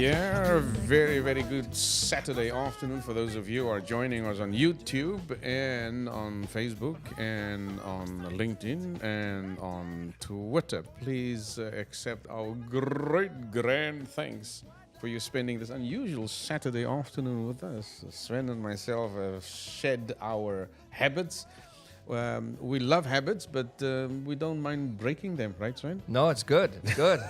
Yeah, very, very good Saturday afternoon for those of you who are joining us on YouTube and on Facebook and on LinkedIn and on Twitter. Please accept our great, grand thanks for you spending this unusual Saturday afternoon with us. Sven and myself have shed our habits. We love habits, but we don't mind breaking them, right, Sven? No, it's good. It's good.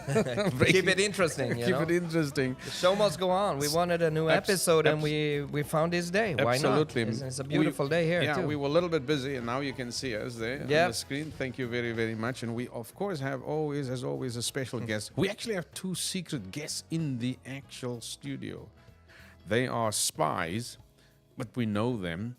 Keep it interesting. Keep it interesting. The show must go on. We wanted a new episode, and we found this day. Why Absolutely. not? It's a beautiful day here, yeah, too. we were a little bit busy, and now you can see us there on the screen. Thank you very, very much. And we, of course, have always, as always, a special guest. We actually have two secret guests in the actual studio. They are spies, but we know them.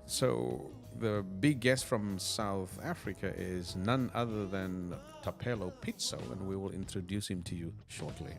So the big guest from South Africa is none other than Tapelo Pizzo, and we will introduce him to you shortly.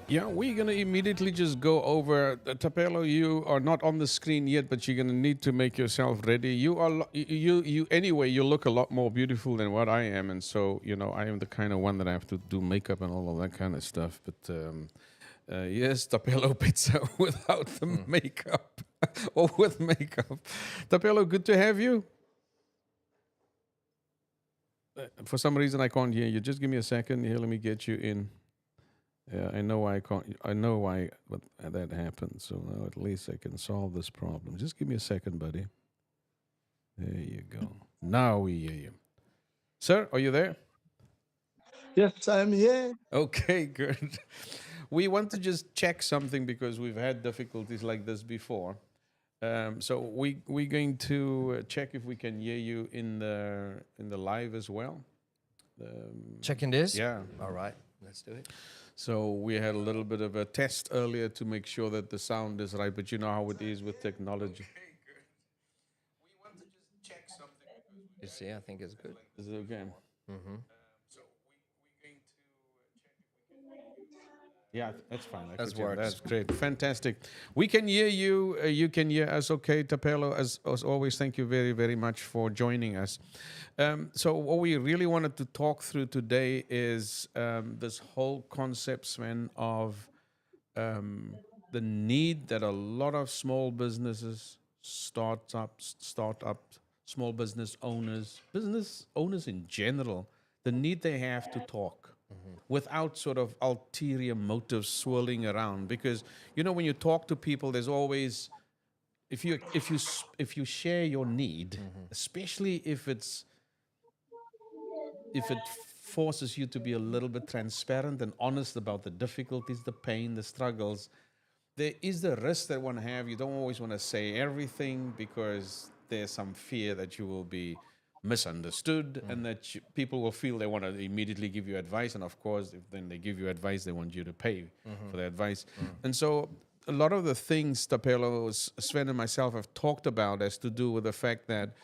Yeah, we're going to immediately just go over. Tapelo, you are not on the screen yet, but you're going to need to make yourself ready. You are, anyway, you look a lot more beautiful than what I am. And so, I am the kind of one that I have to do makeup and all of that kind of stuff. But yes, Tapelo Pizza without the makeup or with makeup. Tapelo, good to have you. For some reason, I can't hear you. Just give me a second. Here, let me get you in. Yeah, I know why I can't. I know why that happened. So now at least I can solve this problem. Just give me a second, buddy. There you go. Now we hear you. Sir, are you there? Yes, I'm here. Okay, good. We want to just check something because we've had difficulties like this before. So we're going to check if we can hear you in the live as well. Checking this? Yeah. All right. Let's do it. So we had a little bit of a test earlier to make sure that the sound is right, but you know how it is with technology. Okay, good. We want to just check something. Yeah, I think it's good. Is it okay? Mm-hmm. So we're going to check if we can. Yeah, that's fine. That works. That's great. Fantastic. We can hear you. You can hear us okay, Tapelo. As always, thank you very, very much for joining us. So what we really wanted to talk through today is this whole concept, Sven, of the need that a lot of small businesses, startups, small business owners in general, the need they have to talk. Without sort of ulterior motives swirling around, because when you talk to people, there's always if you share your need, especially if it forces you to be a little bit transparent and honest about the difficulties, the pain, the struggles, there is the risk that one have. You don't always want to say everything because there's some fear that you will be misunderstood and that people will feel they want to immediately give you advice. And of course, if then they give you advice, they want you to pay for the advice. And so a lot of the things Tapelo, Sven and myself have talked about has to do with the fact that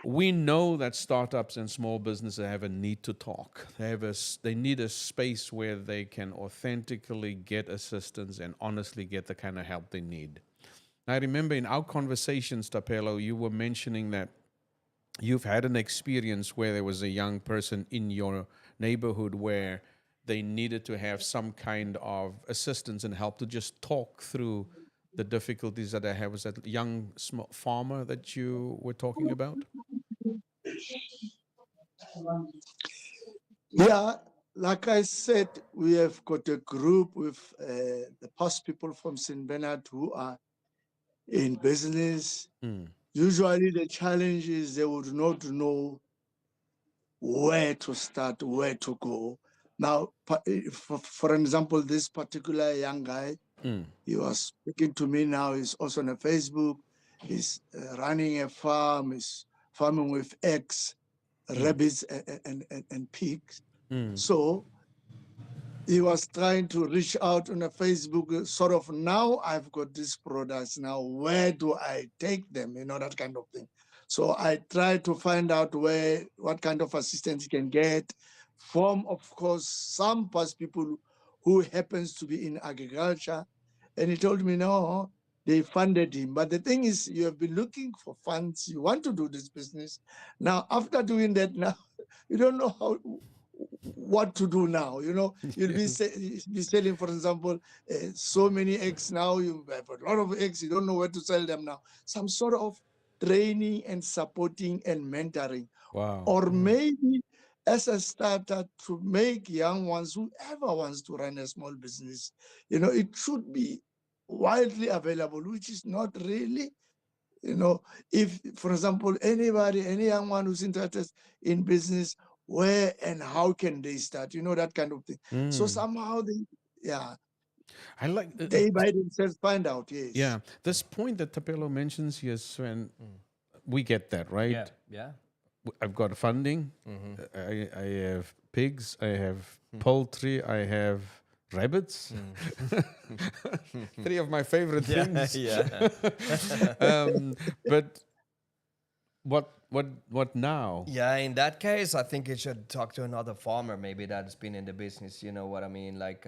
we know that startups and small businesses have a need to talk. They need a space where they can authentically get assistance and honestly get the kind of help they need. I remember in our conversations, Tapelo, you were mentioning that you've had an experience where there was a young person in your neighborhood where they needed to have some kind of assistance and help to just talk through the difficulties that they have. Was that young farmer that you were talking about? Yeah, like I said, we have got a group with the past people from St. Bernard who are in business. Mm. Usually, the challenge is they would not know where to start, where to go. Now, for example, this particular young guy, Mm. he was speaking to me now, he's also on a Facebook, he's running a farm, he's farming with eggs, rabbits, and pigs. Mm. So he was trying to reach out on a Facebook, sort of, now I've got these products, now where do I take them? You know, that kind of thing. So I tried to find out what kind of assistance he can get from, of course, some past people who happens to be in agriculture. And he told me, no, they funded him. But the thing is, you have been looking for funds, you want to do this business. Now, after doing that, now you don't know what to do now. You know, you'll be selling, for example, so many eggs now. You have a lot of eggs. You don't know where to sell them now. Some sort of training and supporting and mentoring, Wow. or maybe as a starter to make young ones, whoever wants to run a small business, you know, it should be widely available, which is not really, you know, if, for example, anybody, any young one who's interested in business, where and how can they start? You know, that kind of thing. So Mm. somehow yeah, I like, they by themselves find out, yes. yeah, this point that Tapelo mentions here, Sven, we get that, right? Yeah, yeah. I've got funding. I have pigs. I have poultry. I have rabbits. Three of my favorite things. Yeah. But what now? Yeah, in that case, I think you should talk to another farmer, maybe that's been in the business. You know what I mean? Like,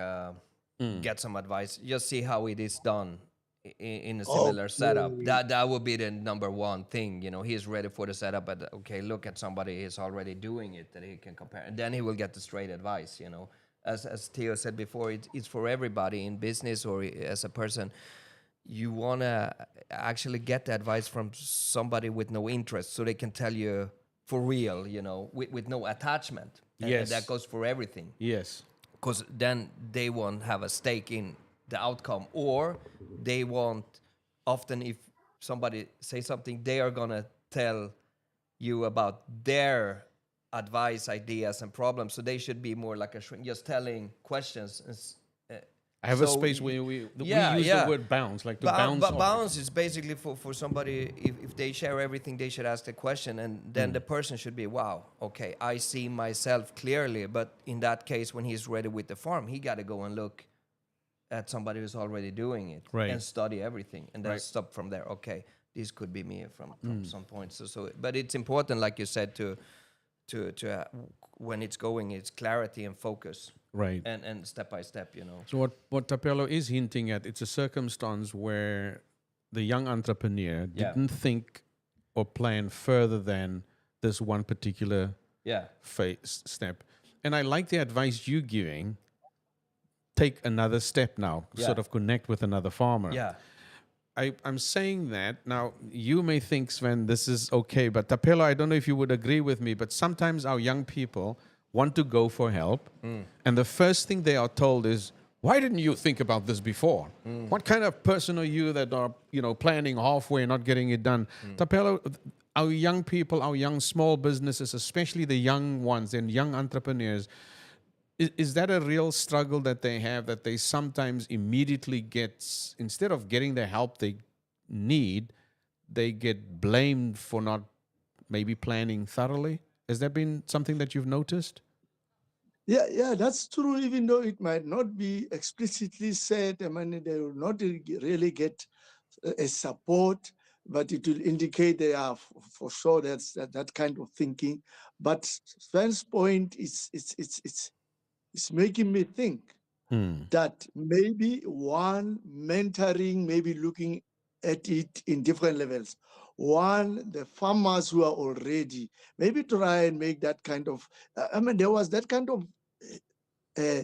get some advice. Just see how it is done in a similar setup. Okay. That would be the number one thing. You know, he's ready for the setup, but okay, look at somebody who's already doing it that he can compare, and then he will get the straight advice. You know, as Theo said before, it's for everybody in business or as a person. You want to actually get the advice from somebody with no interest so they can tell you for real, you know, with no attachment. And that Yes. goes for everything. Yes. Because then they won't have a stake in the outcome. Or they won't, often if somebody say something, they are going to tell you about their advice, ideas, and problems. So they should be more like a shrink, just telling questions. I have a space where we use the word bounce, like to bounce off. Bounce is basically for somebody, if they share everything, they should ask the question, and then the person should be, wow, okay, I see myself clearly. But in that case, when he's ready with the farm, he got to go and look at somebody who's already doing it Right. and study everything, and then Right. stop from there. Okay, this could be me from some points. So, but it's important, like you said, to when it's going, it's clarity and focus. Right. And step by step, you know. So what Tapelo is hinting at, it's a circumstance where the young entrepreneur Yeah. didn't think or plan further than this one particular Yeah. step. And I like the advice you're giving. Take another step now, sort Yeah. of connect with another farmer. Yeah. I'm saying that now. You may think, Sven, this is okay, but Tapelo, I don't know if you would agree with me, but sometimes our young people want to go for help, and the first thing they are told is, "Why didn't you think about this before? What kind of person are you that are, planning halfway and not getting it done?" Tapelo, our young people, our young small businesses, especially the young ones and young entrepreneurs. Is that a real struggle that they have, that they sometimes immediately get, instead of getting the help they need, they get blamed for not maybe planning thoroughly? Has that been something that you've noticed? Yeah, that's true, even though it might not be explicitly said. I mean, they will not really get a support, but it will indicate they are for sure that's that kind of thinking. But Sven's point is it's making me think that maybe one mentoring, maybe looking at it in different levels. One, the farmers who are already, maybe try and make that kind of, I mean, there was that kind of uh,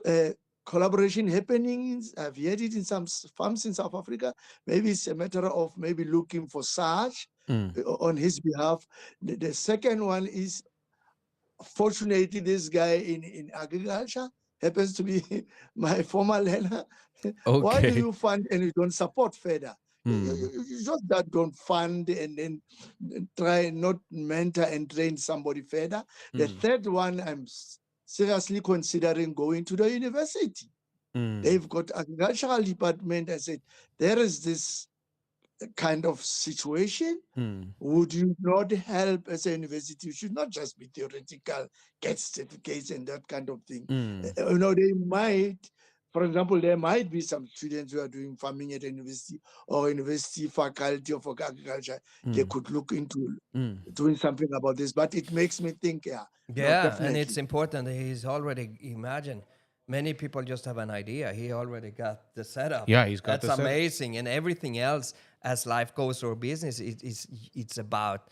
uh, collaboration happening. I've heard it in some farms in South Africa. Maybe it's a matter of maybe looking for such on his behalf. The second one is fortunately, this guy in agriculture happens to be my former learner. Why do Okay. you fund and you don't support further? Mm. You just that don't fund and then try not mentor and train somebody further. The Mm. third one, I'm seriously considering going to the university. Mm. They've got agricultural department. I said, there is this kind of situation. Mm. Would you not help as a university? You should not just be theoretical, get certificates and that kind of thing. Mm. They might, for example, there might be some students who are doing farming at a university or university faculty of agriculture. They Mm. could look into Mm. doing something about this, but it makes me think, no, Yeah, and it's definitely. important that he's already imagine. Many people just have an idea. He already got the setup. Yeah, he's got That's the setup. amazing. And everything else, as life goes or business, it's about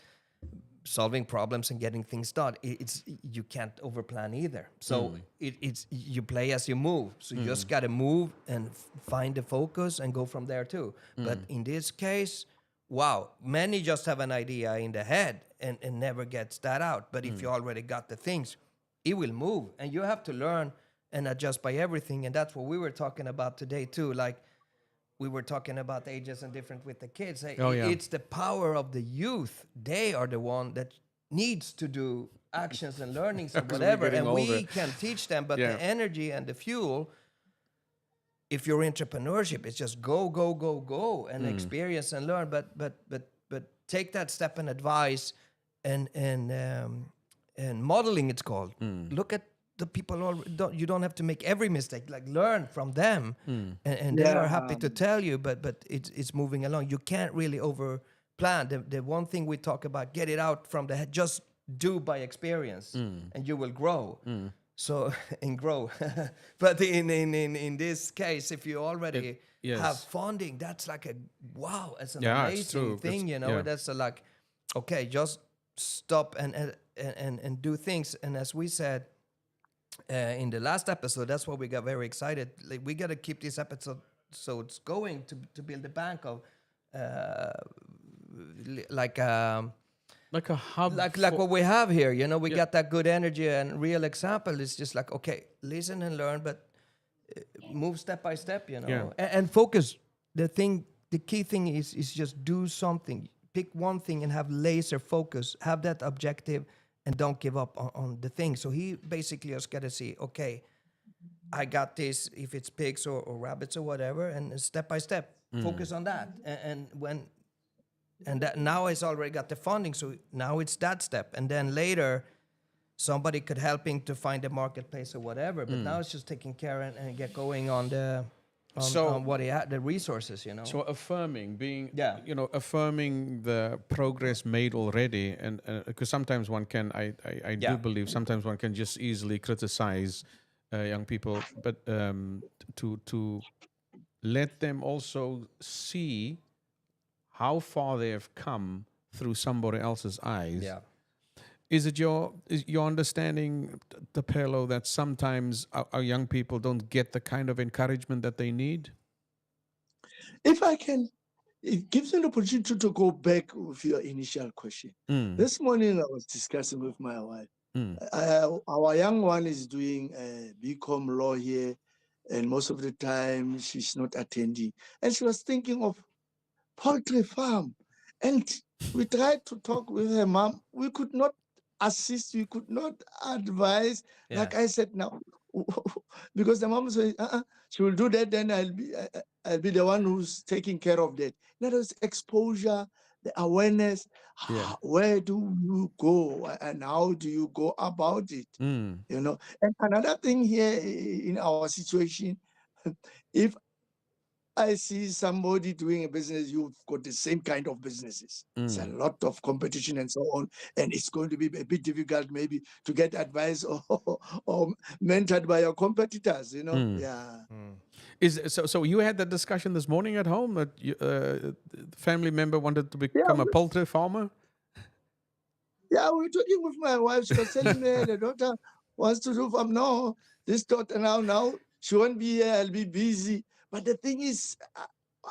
solving problems and getting things done. It's you can't overplan either. So it's you play as you move. So you just got to move and find the focus and go from there too. But in this case, wow, many just have an idea in the head and never gets that out. But if you already got the things, it will move, and you have to learn and adjust by everything. And that's what we were talking about today too. Like we were talking about ages and different with the kids. Oh, yeah. It's the power of the youth. They are the one that needs to do actions and learnings and 'Cause we're whatever, getting and we older. can teach them. But Yeah. the energy and the fuel, if you're entrepreneurship, it's just go, go, go, go, and experience and learn. But take that step and advice, and modeling. It's called. Look at the people. You don't have to make every mistake. Like learn from them, and they are happy to tell you. But it's moving along. You can't really over plan. The one thing we talk about, get it out from the head. Just do by experience, and you will grow. So and grow. But in this case, if you already yes. have funding, that's like a wow. It's an Yeah, it's true. amazing thing, It's- you know. yeah. That's like, okay, just stop and do things. And as we said in the last episode, that's why we got very excited. Like, we got to keep this episode so it's going to build a bank of like. Like a hub. Like for- what we have here, you know, we Yeah. got that good energy and real example. It's just like, okay, listen and learn, but move step by step, you know, Yeah. and focus. The key thing is just do something. Pick one thing and have laser focus. Have that objective, and don't give up on the thing. So he basically just got to see, okay, I got this. If it's pigs or rabbits or whatever, and step by step, focus on that. And that now it's already got the funding, so now it's that step, and then later somebody could help him to find a marketplace or whatever. But now it's just taking care and get going on on what he had, the resources, you know. So affirming, being, Yeah. affirming the progress made already, and because sometimes one can, I Yeah. do believe sometimes one can just easily criticize young people, but to let them also see how far they have come through somebody else's eyes. Yeah. Is your understanding, Tapelo, that sometimes our young people don't get the kind of encouragement that they need? If I can, it gives me an opportunity to go back with your initial question. This morning I was discussing with my wife. Our young one is doing BCom law here, and most of the time she's not attending. And she was thinking of poultry farm. And we tried to talk with her mom. We could not assist, we could not advise. Yeah. Like I said now, because the mom said, she will do that, then I'll be the one who's taking care of that. That is exposure, the awareness. Yeah. Where do you go and how do you go about it? You know. And another thing here in our situation, if I see somebody doing a business, you've got the same kind of businesses. It's a lot of competition and so on. And it's going to be a bit difficult maybe to get advice or mentored by your competitors, you know? Yeah. So you had that discussion this morning at home that family member wanted to become a poultry farmer? Yeah, we were talking with my wife. She was telling me the daughter wants to do farm. No, this daughter now she won't be here. I'll be busy. But the thing is,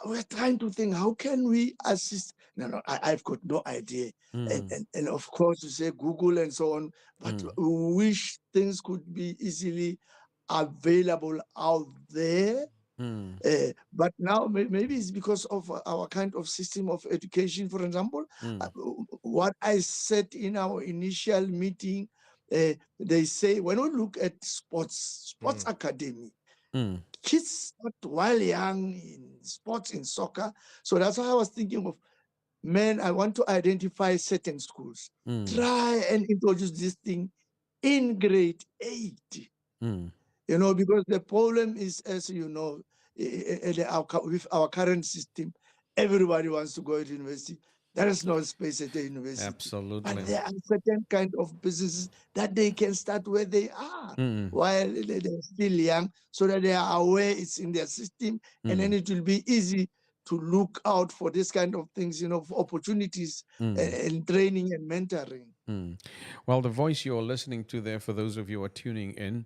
we're trying to think, how can we assist? No, I've got no idea. Mm. And of course, you say Google and so on, but we wish things could be easily available out there. Mm. But now maybe it's because of our kind of system of education, for example. Mm. What I said in our initial meeting, they say when we look at sports academy, Mm. kids start while young in sports, in soccer. So that's why I was thinking of, man, I want to identify certain schools. Mm. Try and introduce this thing in grade 8. Mm. Because the problem is, as you know, with our current system, everybody wants to go to university. There is no space at the university. Absolutely. But there are certain kind of businesses that they can start where they are Mm. while they're still young, so that they are aware it's in their system, and then it will be easy to look out for this kind of things, for opportunities and training and mentoring. Mm. Well, the voice you're listening to there, for those of you who are tuning in,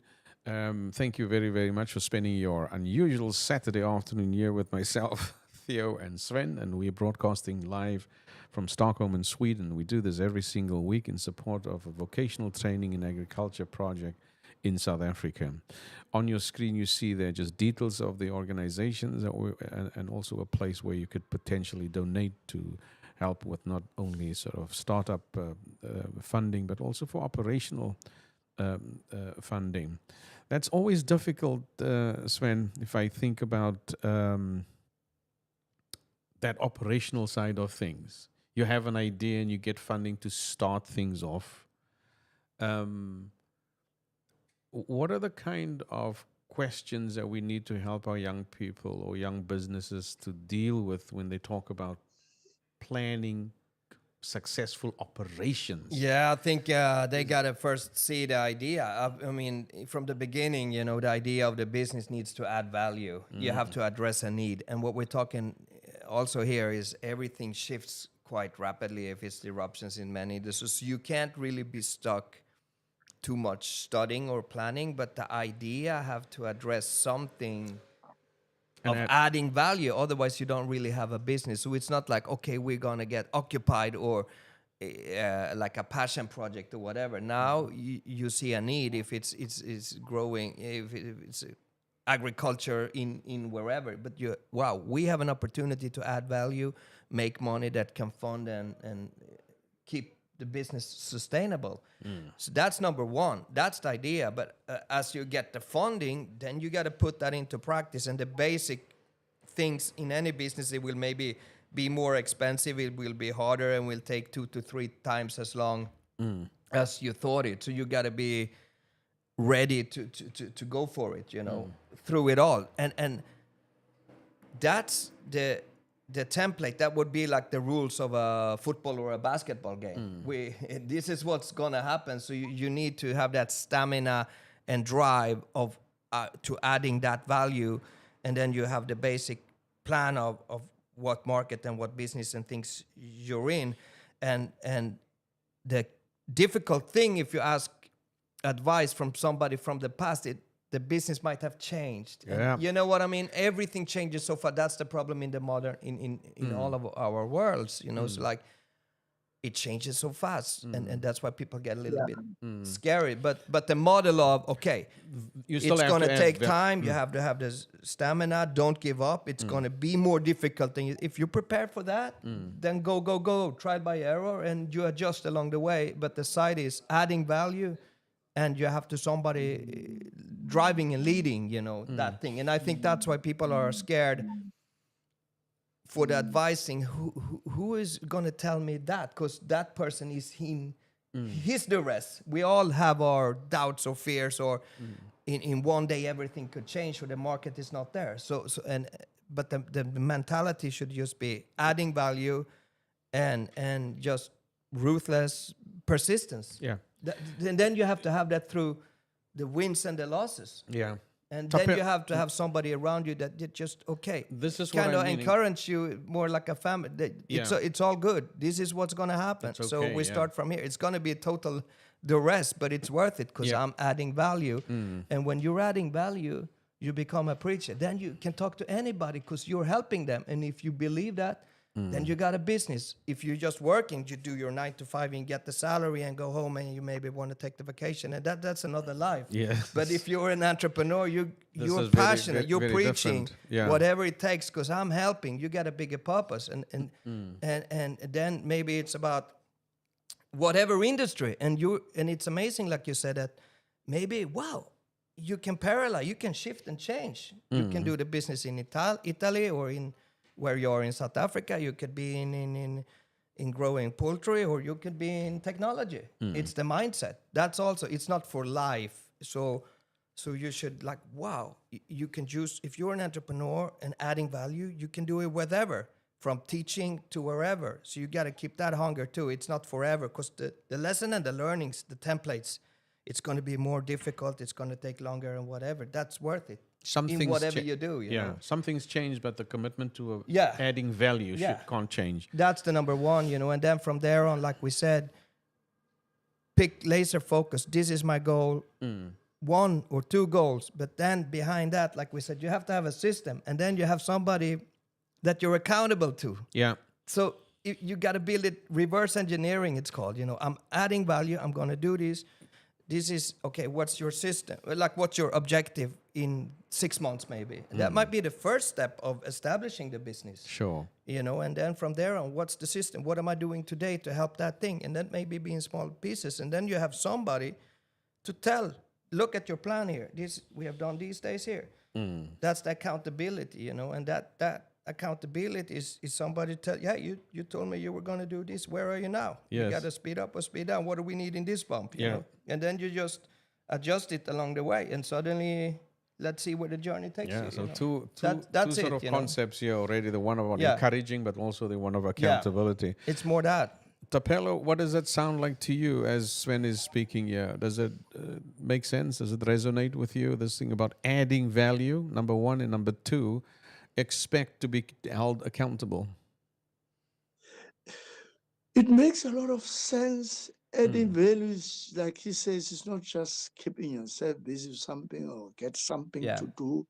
thank you very, very much for spending your unusual Saturday afternoon here with myself, Theo, and Sven. And we're broadcasting live from Stockholm in Sweden. We do this every single week in support of a vocational training in agriculture project in South Africa. On your screen, you see there just details of the organizations and also a place where you could potentially donate to help with not only sort of startup funding, but also for operational funding. That's always difficult, Sven, if I think about that operational side of things. You have an idea and you get funding to start things off. What are the kind of questions that we need to help our young people or young businesses to deal with when they talk about planning successful operations? Yeah, I think they gotta first see the idea. I mean, from the beginning, the idea of the business needs to add value. You have to address a need, and what we're talking also here is everything shifts quite rapidly if it's disruptions in many industries. So you can't really be stuck too much studying or planning, but the idea have to address something of adding value. Otherwise, you don't really have a business. So it's not like, okay, we're gonna get occupied or like a passion project or whatever. Now you see a need if it's growing, if it's agriculture in wherever. But we have an opportunity to add value, make money that can fund and keep the business sustainable. So that's number one. That's the idea. But as you get the funding, then you got to put that into practice. And the basic things in any business, it will maybe be more expensive, it will be harder, and will take 2 to 3 times as long as you thought it. So you got to be ready to go for it, through it all. And that's the template. That would be like the rules of a football or a basketball game. This is what's gonna happen. So you need to have that stamina and drive of to adding that value, and then you have the basic plan of what market and what business and things you're in, and the difficult thing, if you ask advice from somebody from the past, the business might have changed. Yeah. And you know what I mean? Everything changes so far. That's the problem in the modern, in all of our worlds, So like, it changes so fast. And that's why people get a little bit scary. But the model of, okay, You still it's have going to have take the- time. You have to have this stamina. Don't give up. It's going to be more difficult. Than if you're prepared for that, then go. Try by error, and you adjust along the way. But the side is adding value, and you have to somebody driving and leading, that thing. And I think that's why people are scared for the advising. Who is going to tell me that? Because that person is him. He's the rest. We all have our doubts or fears, or in one day everything could change, or the market is not there. But the mentality should just be adding value, and just ruthless persistence. Yeah. And then you have to have that through the wins and the losses. Yeah. And Top then it- you have to have somebody around you that just, okay, This is what kind of I'm meaning. encourage you more like a family. It's all good. This is what's going to happen. It's So okay, we yeah. start from here. It's going to be the rest, but it's worth it because Yeah. I'm adding value. And when you're adding value, you become a preacher. Then you can talk to anybody because you're helping them. And if you believe that, then you got a business. If you're just working, you do your 9 to 5 and get the salary and go home, and you maybe want to take the vacation, and that's another life. Yes. But if you're an entrepreneur, This you're is very, passionate, you're very preaching, different. Yeah. whatever it takes, because I'm helping. You got a bigger purpose, and then maybe it's about whatever industry, and it's amazing, like you said, that maybe you can parallel, you can shift and change. You can do the business in Italy, or in where you are in South Africa. You could be in growing poultry, or you could be in technology. It's the mindset. That's also, it's not for life. So you should you can choose. If you're an entrepreneur and adding value, you can do it wherever, from teaching to wherever. So you got to keep that hunger too. It's not forever, because the lesson and the learnings, the templates, it's going to be more difficult. It's going to take longer and whatever. That's worth it. In whatever you do, you know. Something's changed, but the commitment to Yeah. adding value Yeah. can't change. That's the number one, you know. And then from there on, like we said, pick laser focus. This is my goal. 1 or 2 goals. But then behind that, like we said, you have to have a system. And then you have somebody that you're accountable to. Yeah. So you got to build it. Reverse engineering, it's called. You know, I'm adding value. I'm going to do this. This is, okay, what's your system? Like, what's your objective in 6 months, maybe? That might be the first step of establishing the business. Sure. You know, and then from there on, what's the system? What am I doing today to help that thing? And that maybe be in small pieces. And then you have somebody to tell, look at your plan here. This, we have done these days here. That's the accountability, you know, and that accountability is somebody tell, you told me you were going to do this. Where are you now? Yes. You got to speed up or speed down. What do we need in this bump? You Yeah. know? And then you just adjust it along the way, and suddenly, let's see where the journey takes you. So you know? two That's sort it, of you know. concepts here already. The one about Yeah. encouraging, but also the one of Yeah. accountability. It's more that. Tapelo, what does that sound like to you as Sven is speaking here? Does it make sense? Does it resonate with you? This thing about adding value, number one, and number two, expect to be held accountable. It makes a lot of sense. Adding value is, like he says, it's not just keeping yourself busy with something or get something Yeah. to do,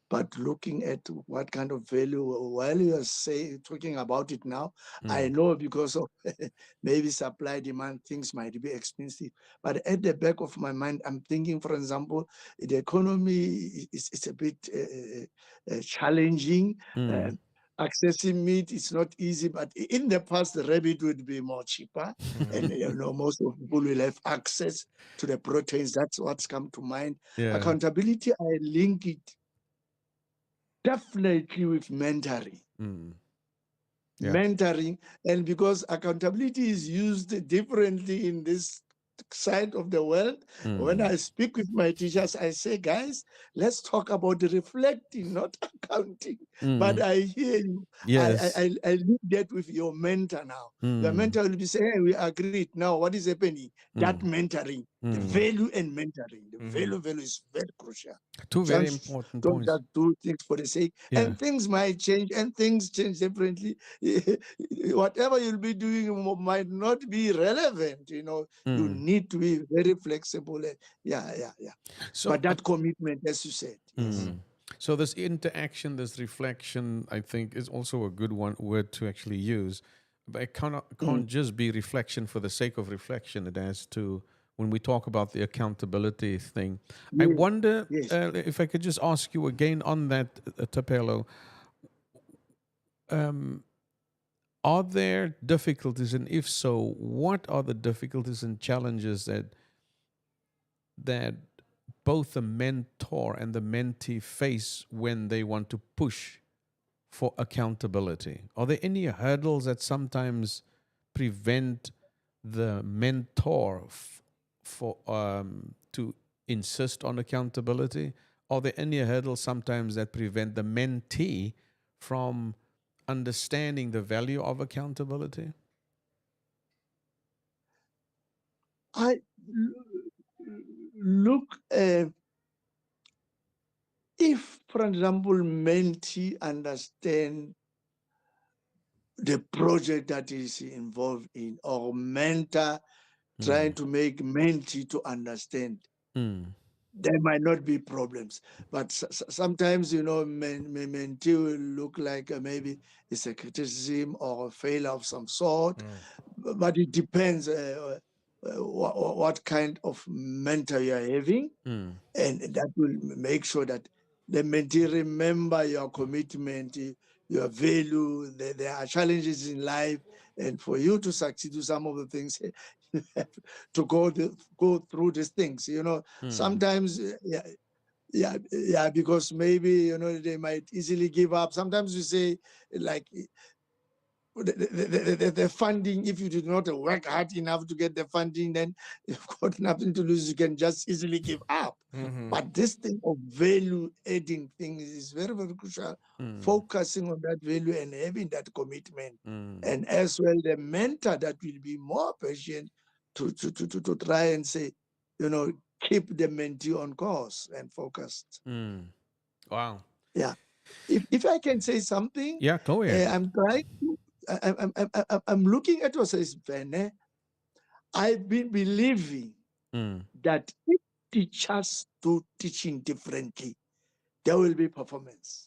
but looking at what kind of value. While you are talking about it now, I know because of maybe supply demand, things might be expensive. But at the back of my mind, I'm thinking, for example, the economy is a bit challenging. Accessing meat is not easy, but in the past, the rabbit would be more cheaper, and you know, most of people will have access to the proteins. That's what's come to mind. Yeah. Accountability, I link it definitely with mentoring. Yeah. Mentoring, and because accountability is used differently in this side of the world, when I speak with my teachers, I say, guys, let's talk about reflecting, not accounting. But I hear you. Yes. I link that with your mentor now. Your mentor will be saying, hey, we agreed. Now, what is happening? That mentoring, the value and mentoring, the value is very crucial. Two very Just important don't points. just do things for the sake. Yeah. And things might change, and things change differently. Whatever you'll be doing might not be relevant. You know, you need to be very flexible. Yeah. So, But that commitment, as you said. Yes. so this interaction, this reflection, I think, is also a good word to actually use. But it can't just be reflection for the sake of reflection. It has to, when we talk about the accountability thing. I wonder if I could just ask you again on that, Tapelo. Are there difficulties, and if so, what are the difficulties and challenges that both the mentor and the mentee face when they want to push for accountability? Are there any hurdles that sometimes prevent the mentor to insist on accountability? Are there any hurdles sometimes that prevent the mentee from understanding the value of accountability? I look, if, for example, mentee understand the project that is involved in, or mentor trying to make mentee to understand, there might not be problems. But sometimes, mentee will look like maybe it's a criticism or a failure of some sort. But it depends what kind of mentor you are having. And that will make sure that the mentee remember your commitment, your value. There are challenges in life, and for you to succeed to some of the things, you have to go through these things. Sometimes, yeah, because maybe they might easily give up. Sometimes you say, like, the funding, if you did not work hard enough to get the funding, then you've got nothing to lose. You can just easily give up. But this thing of value adding things is very, very crucial. Focusing on that value and having that commitment. And as well, the mentor that will be more patient to try and say, keep the mentee on course and focused. Wow. Yeah. If I can say something, Yeah, go ahead. I'm trying to, I'm looking at what says Vene. I've been believing that if teachers do teaching differently, there will be performance.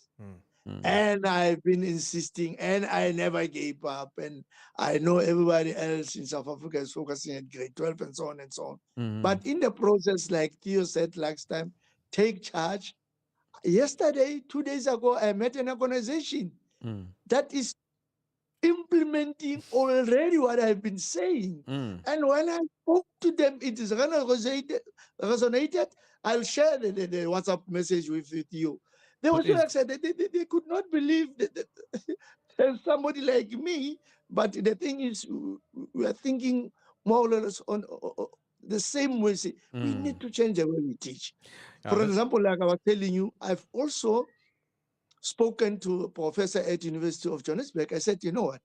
And I've been insisting, and I never gave up. And I know everybody else in South Africa is focusing at grade 12 and so on and so on. But in the process, like Theo said last time, take charge. Yesterday, 2 days ago, I met an organization that is implementing already what I've been saying. And when I spoke to them, it is resonated. I'll share the WhatsApp message with you. They were so excited. They could not believe that there's somebody like me. But the thing is, we are thinking more or less on the same way. We need to change the way we teach. For example, like I was telling you, I've also spoken to a professor at University of Johannesburg. I said, you know what?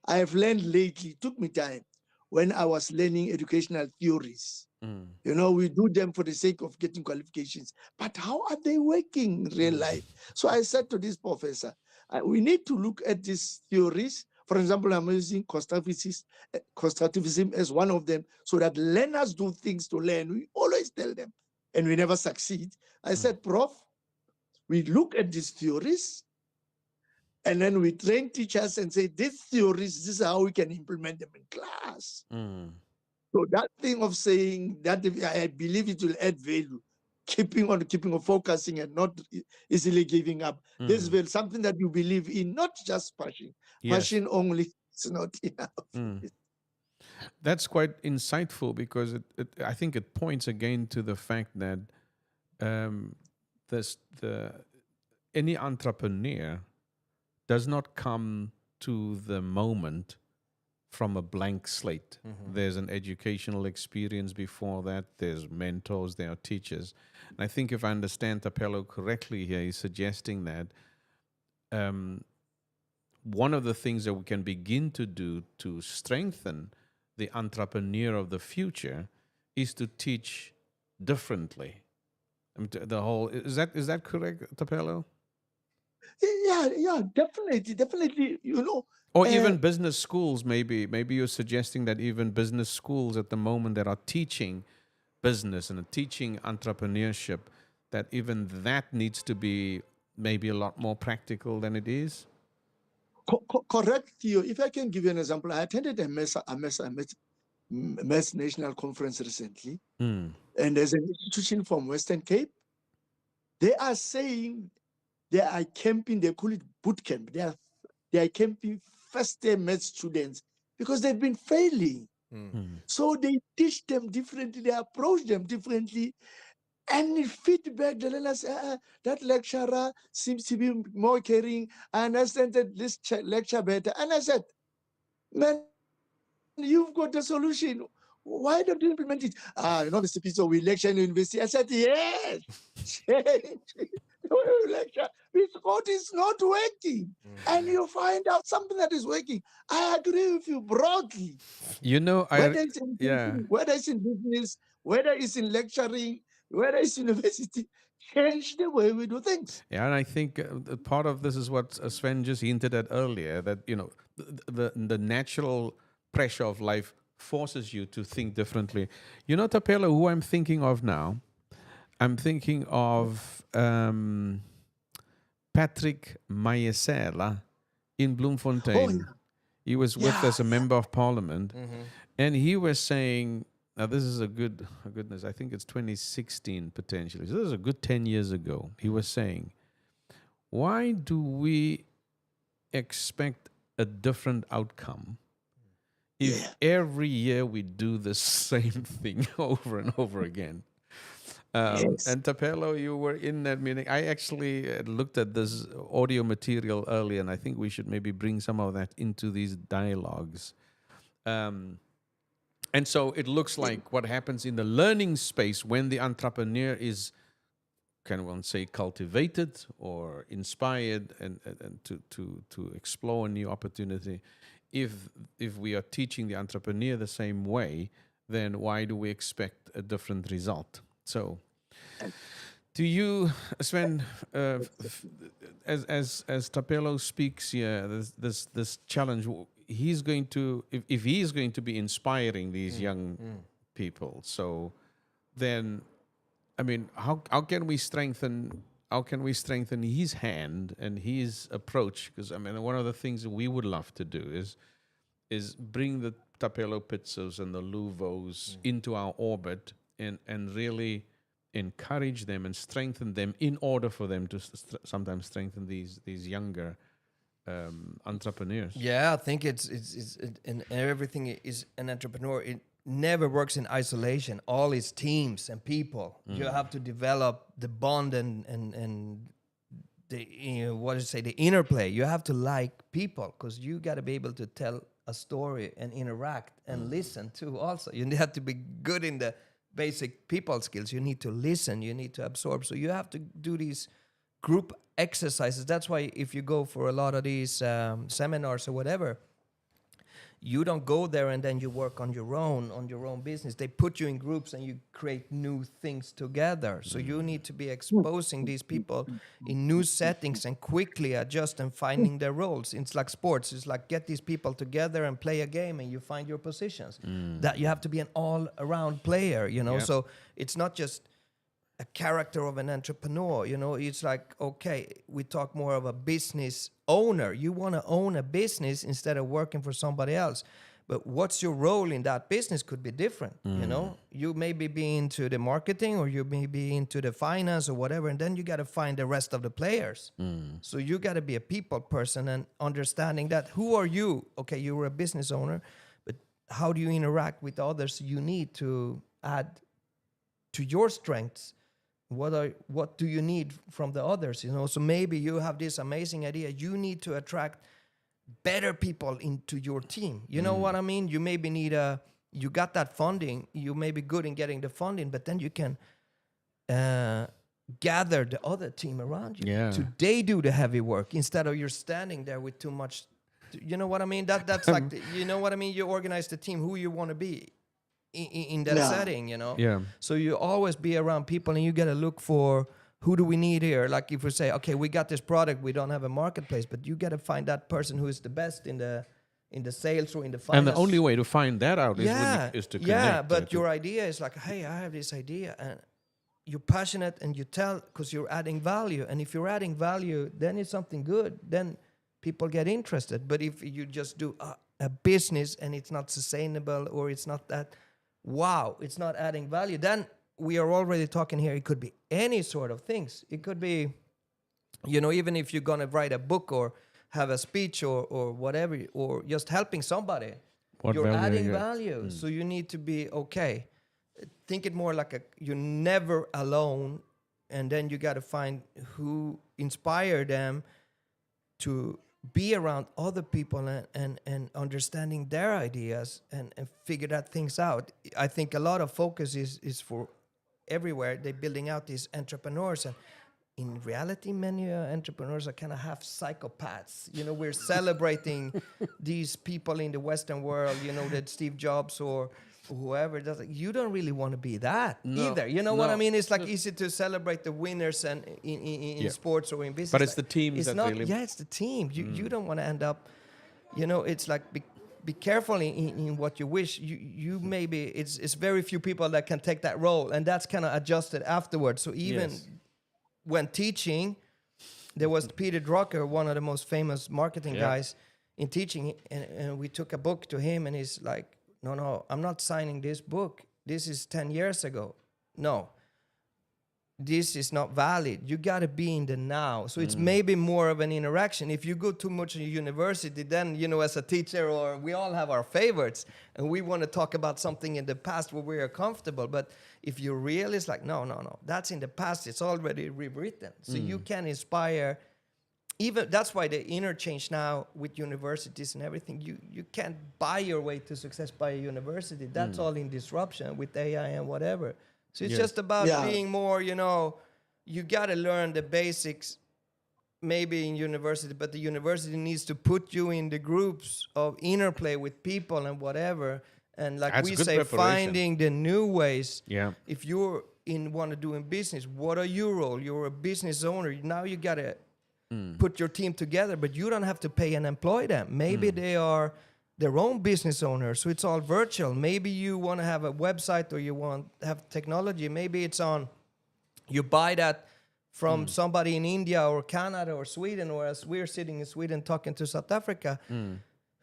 I have learned lately, it took me time, when I was learning educational theories. We do them for the sake of getting qualifications. But how are they working in real life? So I said to this professor, we need to look at these theories. For example, I'm using constructivism as one of them, so that learners do things to learn. We always tell them, and we never succeed. I said, Prof, we look at these theories, and then we train teachers and say, these theories, this is how we can implement them in class. So that thing of saying that, I believe it will add value, keeping on focusing and not easily giving up. This is something that you believe in, not just passion. Yes. Passion only is not enough. That's quite insightful because I think it points again to the fact that any entrepreneur does not come to the moment from a blank slate. There's an educational experience before that. There's mentors, there are teachers. And I think if I understand Tapelo correctly here, he's suggesting that one of the things that we can begin to do to strengthen the entrepreneur of the future is to teach differently. The whole is that correct, Tapelo? Yeah, definitely. Or even business schools, maybe you're suggesting that even business schools at the moment that are teaching business and teaching entrepreneurship, that even that needs to be maybe a lot more practical than it is. Correct, Theo. If I can give you an example, I attended a MES National Conference recently, and there's an institution from Western Cape. They are saying they are camping, they call it boot camp. They are camping first-year MES students because they've been failing. So they teach them differently, they approach them differently. And feedback, the learners, that lecturer seems to be more caring. I understand that this lecture better. And I said, man, you've got the solution. Why don't you implement it? Mr. Pizzo, we lecture in the university. I said, yes, change the way we lecture. Because it's not working. And you find out something that is working. I agree with you broadly. Whether it's in teaching, whether it's in business, whether it's in lecturing, whether it's university, change the way we do things. Yeah, and I think part of this is what Sven just hinted at earlier, that the natural pressure of life forces you to think differently. Tapelo, who I'm thinking of now, I'm thinking of Patrick Mayesela in Oh, Bloemfontein. He was with yeah, as a yeah. member of parliament, Mm-hmm. and he was saying, now this is goodness, I think it's 2016 potentially. So this is a good 10 years ago. He was saying, why do we expect a different outcome if Yeah. every year we do the same thing over and over again? Yes. And Tapelo, you were in that meeting. I actually looked at this audio material earlier, and I think we should maybe bring some of that into these dialogues. Um, and so it looks like what happens in the learning space when the entrepreneur is, can one say, cultivated or inspired and to explore a new opportunity. If we are teaching the entrepreneur the same way, then why do we expect a different result? So, do you, Sven, as Tapelo speaks here, this challenge, he's going to, if he is going to be inspiring these young people, so then, I mean, how can we strengthen his hand and his approach? Because I mean, one of the things that we would love to do is bring the Tapelo Pizzos and the Luvos into our orbit and really encourage them and strengthen them in order for them to sometimes strengthen these younger entrepreneurs. Yeah, I think and everything is an entrepreneur. It never works in isolation. All is teams and people. You have to develop the bond and the the interplay. You have to like people because you got to be able to tell a story and interact and listen too. Also, you have to be good in the basic people skills. You need to listen. You need to absorb. So you have to do these group exercises. That's why if you go for a lot of these seminars or whatever, you don't go there and then you work on your own business. They put you in groups and you create new things together. So you need to be exposing these people in new settings and quickly adjust and finding their roles. It's like sports. It's like get these people together and play a game and you find your positions. That you have to be an all-around player, Yep. So it's not just a character of an entrepreneur, it's like, okay, we talk more of a business owner. You want to own a business instead of working for somebody else. But what's your role in that business could be different, You may be into the marketing or you may be into the finance or whatever, and then you got to find the rest of the players. So you got to be a people person and understanding that. Who are you? Okay, you're a business owner, but how do you interact with others? You need to add to your strengths. What do you need from the others? So maybe you have this amazing idea. You need to attract better people into your team. You know what I mean? You maybe need you got that funding. You may be good in getting the funding, but then you can gather the other team around you. Yeah. So they do the heavy work instead of you're standing there with too much. You know what I mean? That's like, you know what I mean? You organize the team who you want to be in that setting, Yeah. So you always be around people and you got to look for who do we need here. Like if we say, okay, we got this product, we don't have a marketplace, but you got to find that person who is the best in the sales or in the finance. And the only way to find that out is to connect. Yeah, but your idea is like, hey, I have this idea, and you're passionate and you tell because you're adding value. And if you're adding value, then it's something good. Then people get interested. But if you just do a business and it's not sustainable or it's not that, wow, it's not adding value, then we are already talking here. It could be any sort of things. It could be, even if you're going to write a book or have a speech or whatever, or just helping somebody, you're adding value. So you need to be, okay, think it more like you're never alone. And then you got to find who inspire them to be around other people and understanding their ideas and figure that things out. I think a lot of focus is for everywhere. They're building out these entrepreneurs, and in reality, many entrepreneurs are kind of half psychopaths. We're celebrating these people in the Western world, that Steve Jobs or whoever does it. You don't really want to be that either. You know what I mean? It's like easy to celebrate the winners and in sports or in business. But it's the team it's that not, really... Yeah, it's the team. You don't want to end up, it's like be careful in what you wish. You maybe it's very few people that can take that role, and that's kind of adjusted afterwards. So even Yes. when teaching, there was Peter Drucker, one of the most famous marketing Yeah. guys in teaching, and we took a book to him, and he's like, no, I'm not signing this book. This is 10 years ago. No, this is not valid. You got to be in the now. So it's maybe more of an interaction. If you go too much in university, then, as a teacher, or we all have our favorites, and we want to talk about something in the past where we are comfortable. But if you're real, it's like, no, that's in the past. It's already rewritten. So you can inspire. Even that's why the interchange now with universities and everything, you can't buy your way to success by a university. That's all in disruption with AI and whatever. So it's Yes. just about Yeah. being more, you got to learn the basics maybe in university, but the university needs to put you in the groups of interplay with people and whatever. And like That's we good say, preparation. finding the new ways. Yeah. If you're want to do in business, what are your role? You're a business owner. Now you got to put your team together, but you don't have to pay and employ them. Maybe they are their own business owners, so it's all virtual. Maybe you want to have a website, or you want to have technology. Maybe it's on, you buy that from somebody in India or Canada or Sweden, or as we're sitting in Sweden talking to South Africa,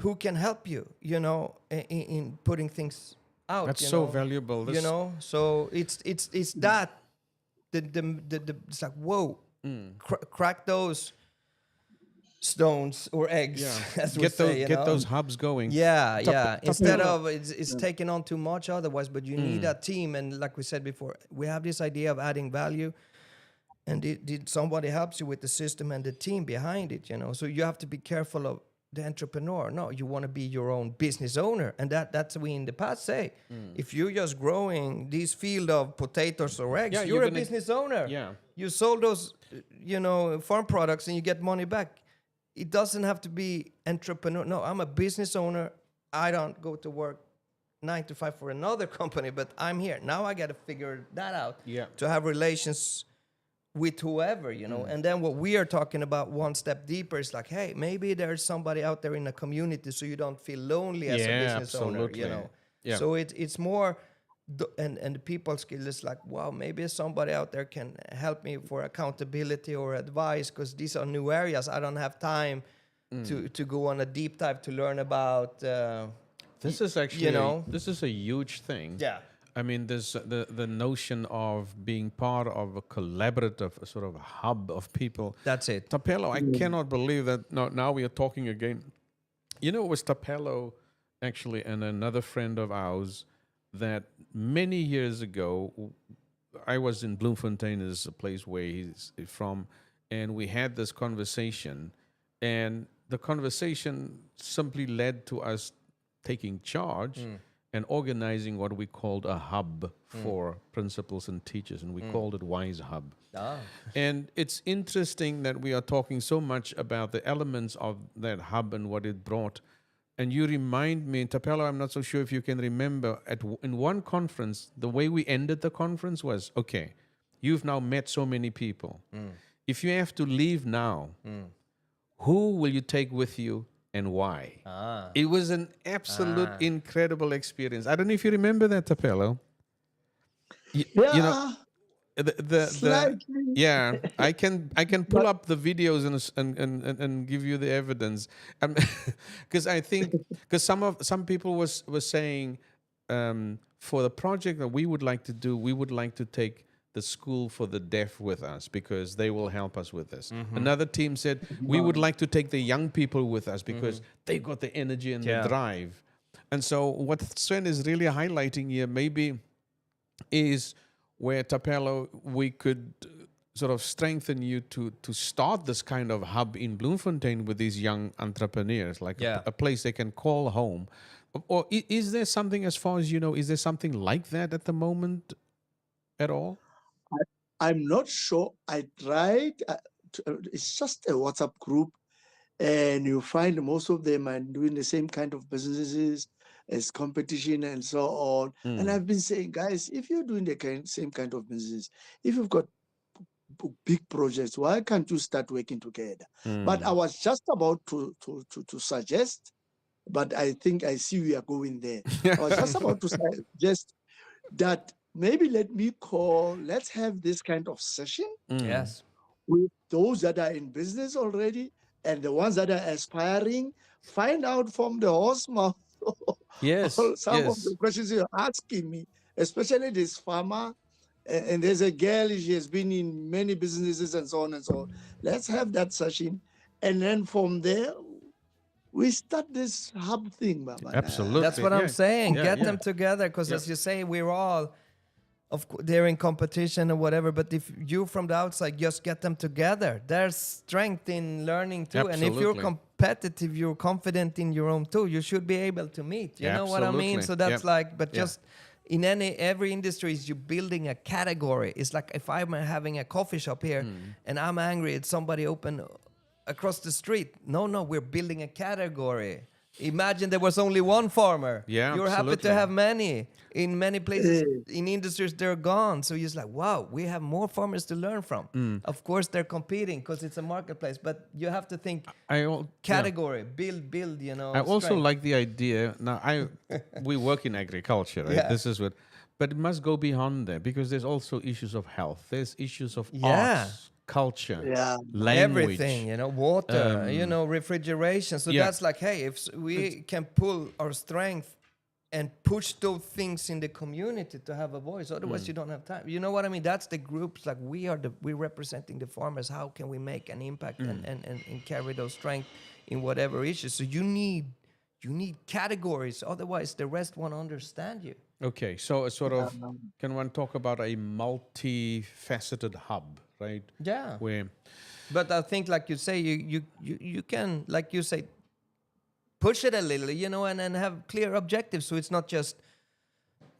who can help you, in putting things out. That's so valuable. This, So it's that it's like, whoa, crack those stones or eggs, yeah. as we Get those say, get those hubs going. yeah. Instead Tapelo. of it's taking on too much otherwise, but you need a team. And like we said before, we have this idea of adding value, and did somebody helps you with the system and the team behind it, So you have to be careful of the entrepreneur. No, you want to be your own business owner, and that's we in the past say. If you're just growing this field of potatoes or eggs, Yeah, you're you're a gonna- business owner. Yeah. You sold those, farm products, and you get money back. It doesn't have to be entrepreneur. No, I'm a business owner. I don't go to work 9 to 5 for another company, but I'm here. Now I got to figure that out. Yeah. To have relations with whoever, And then what we are talking about one step deeper is like, hey, maybe there's somebody out there in the community, so you don't feel lonely as a Yeah, business absolutely. owner, Yeah. So it's more, and the people skill is like, wow, maybe somebody out there can help me for accountability or advice, because these are new areas. I don't have time to go on a deep dive to learn about. This is actually know? this is a huge thing. Yeah. I mean, there's the notion of being part of a collaborative sort of hub of people. That's it. Tapelo, I cannot believe that now we are talking again. It was Tapelo actually and another friend of ours that many years ago, I was in Bloemfontein, is a place where he's from, and we had this conversation, and the conversation simply led to us taking charge and organizing what we called a hub for principals and teachers, and we called it Wise Hub. And it's interesting that we are talking so much about the elements of that hub and what it brought. And you remind me, Tapelo, I'm not so sure if you can remember, in one conference, the way we ended the conference was, okay, you've now met so many people. If you have to leave now, who will you take with you and why? It was an absolute incredible experience. I don't know if you remember that, Tapelo. Yeah, The slightly. yeah, I can pull up the videos and give you the evidence, because I think because some people was saying for the project that we would like to do, we would like to take the school for the deaf with us because they will help us with this. Another team said we would like to take the young people with us because they got the energy and the drive. And so what Sven is really highlighting here maybe is where Tapelo we could sort of strengthen you to start this kind of hub in Bloemfontein with these young entrepreneurs, like a place they can call home. Or is there something, as far as you know, is there something like that at the moment at all? I'm not sure. I tried. It's just a WhatsApp group, and you find most of them are doing the same kind of businesses as competition and so on. And I've been saying, guys, if you're doing the same kind of business, if you've got big projects, why can't you start working together? But I was just about to suggest but I think I see we are going there. I was just about to say just that maybe let's have this kind of session Yes. with those that are in business already and the ones that are aspiring. Find out from the horse mouth Yes, some of yes. the questions you're asking me, especially this farmer. And there's a girl, she has been in many businesses and so on and so on. Let's have that session. And then from there, we start this hub thing, Baba. Absolutely. That's what I'm Yeah. saying. Yeah, Get yeah. them together, because Yeah. as you say, we're all, they're in competition or whatever. But if you from the outside just get them together, there's strength in learning too. And if you're Absolutely. competitive, you're confident in your own too. You should be able to meet. You know what I mean? Absolutely. So that's Yeah. like, but Yeah. just in every industry, is you building a category. It's like if I'm having a coffee shop here and I'm angry at somebody open across the street. No, we're building a category. Imagine there was only one farmer. Yeah, You're happy absolutely. to have many. In many places, Yeah. in industries, they're gone. So you're just like, wow, we have more farmers to learn from. Of course, they're competing because it's a marketplace. But you have to think Yeah. category, build, you know. I also strength. like the idea. Now, we work in agriculture, right? Yeah. This is what, but it must go beyond there because there's also issues of health. There's issues of Yeah. arts, culture, Yeah. language. Everything, you know, water, you know, refrigeration. So yeah. that's like, hey, if we can pull our strength and push those things in the community to have a voice, otherwise you don't have time. You know what I mean? That's the groups, like we're representing the farmers. How can we make an impact and carry those strength in whatever issues? So you need categories, otherwise the rest won't understand you. Okay, so a sort of, can one talk about a multifaceted hub, right? Yeah. Where, But I think, like you say, you can, like you say, push it a little, you know, and have clear objectives. So it's not just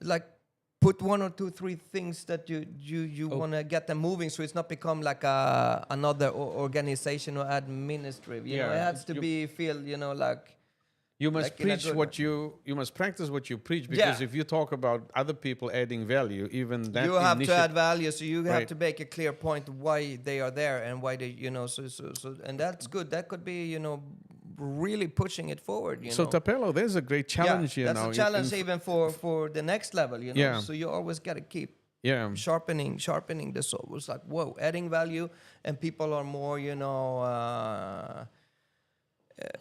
like put 1 or 2, 3 things that you want to get them moving. So it's not become like another organization or administrative. You know, it has to feel, you know, like. you must Like in a preach good what you must practice what you preach, because Yeah. if you talk about other people adding value, even that You have to initiative- add value, so you have Right. to make a clear point why they are there and why they, you know, so and that's good. That could be, you know, really pushing it forward. You So know. Tapelo, there's a great challenge here that's now. a challenge even for the next level, you know. Yeah. So you always got to keep Yeah. sharpening the soul. It's like, whoa, adding value, and people are more, you know,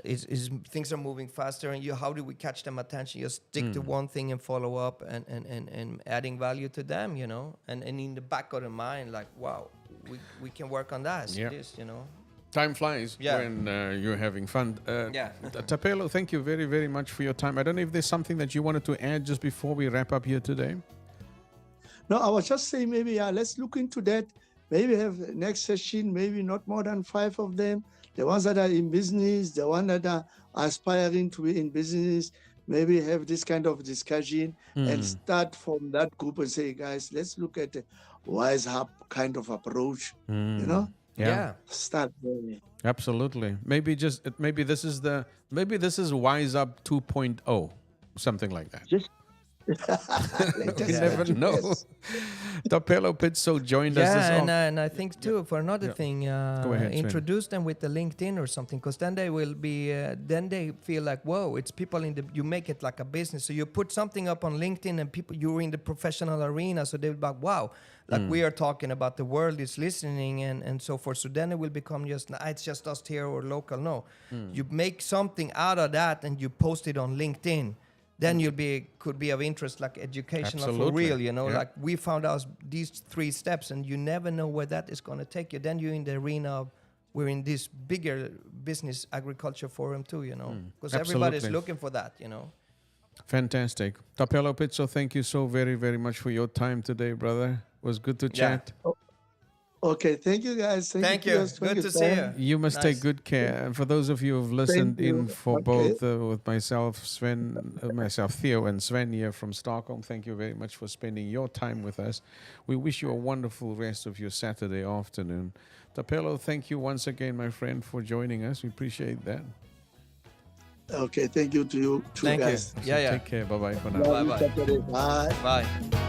is things are moving faster, and how do we catch them attention? You stick to one thing and follow up and adding value to them, you know, and in the back of the mind, like, wow, we can work on that. So Yeah. this, you know. Time flies Yeah. when you're having fun. Yeah. Tapelo, thank you very, very much for your time. I don't know if there's something that you wanted to add just before we wrap up here today. No, I was just saying maybe let's look into that. Maybe have next session, maybe not more than 5 of them. The ones that are in business, the ones that are aspiring to be in business, maybe have this kind of discussion and start from that group and say, guys, let's look at a wise hub kind of approach. You know, Yeah. start there. Absolutely. Maybe this is Wise Up 2.0, something like that. Just You never know. Tapelo Pizzo joined us. Yeah, and I think too, for another thing, ahead, Sven. introduce them with the LinkedIn or something, because then they will be, then they feel like, whoa, it's people you make it like a business. So you put something up on LinkedIn and you're in the professional arena, so they'll be like, wow, like we are talking about, the world is listening and so forth. So then it will become it's just us here or local. No, you make something out of that and you post it on LinkedIn. Then could be of interest, like educational for Absolutely. real, you know. Yeah. Like we found out these 3 steps, and you never know where that is going to take you. Then you're in the arena of, we're in this bigger business agriculture forum too, you know, because everybody's Absolutely. looking for that, you know. Fantastic. Tapelo Pizzo, thank you so very, very much for your time today, brother. It was good to Yeah. chat. Okay, thank you guys. Thank you. Piers. Good to see you. You must take Nice. good care. And for those of you who've listened you. in for Okay. both with myself, Theo, and Sven here from Stockholm, thank you very much for spending your time with us. We wish you a wonderful rest of your Saturday afternoon. Tapelo, thank you once again, my friend, for joining us. We appreciate that. Okay, thank you to you too, Thank you. guys. Yeah. Take care. Bye-bye for now. Bye-bye. Bye. Bye.